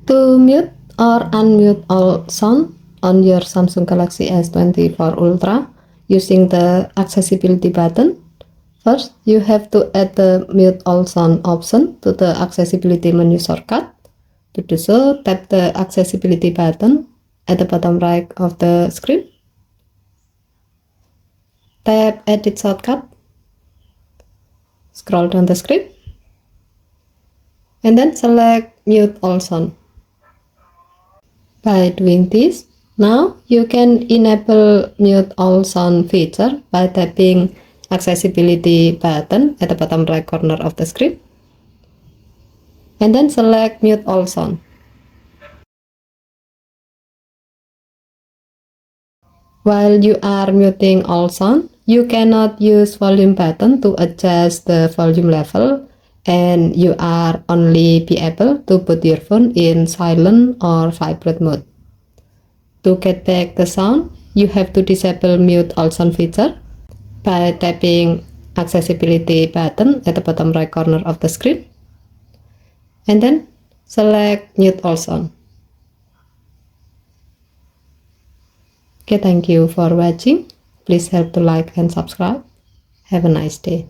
To mute or unmute all sound on your Samsung Galaxy S24 Ultra using the accessibility button, first you have to add the mute all sound option to the accessibility menu shortcut. To do so, tap the accessibility button at the bottom right of the screen. Tap edit shortcut. Scroll down the screen. And then select mute all sound. By doing this, now you can enable mute all sound feature by tapping accessibility button at the bottom right corner of the screen and then select mute all sound. While you are muting all sound, you cannot use volume button to adjust the volume level, and you are only be able to put your phone in silent or vibrate mode. To get back the sound, you have to disable mute all sound feature by tapping accessibility button at the bottom right corner of the screen and then select mute all sound. Okay, thank you for watching. Please help to like and subscribe. Have a nice day.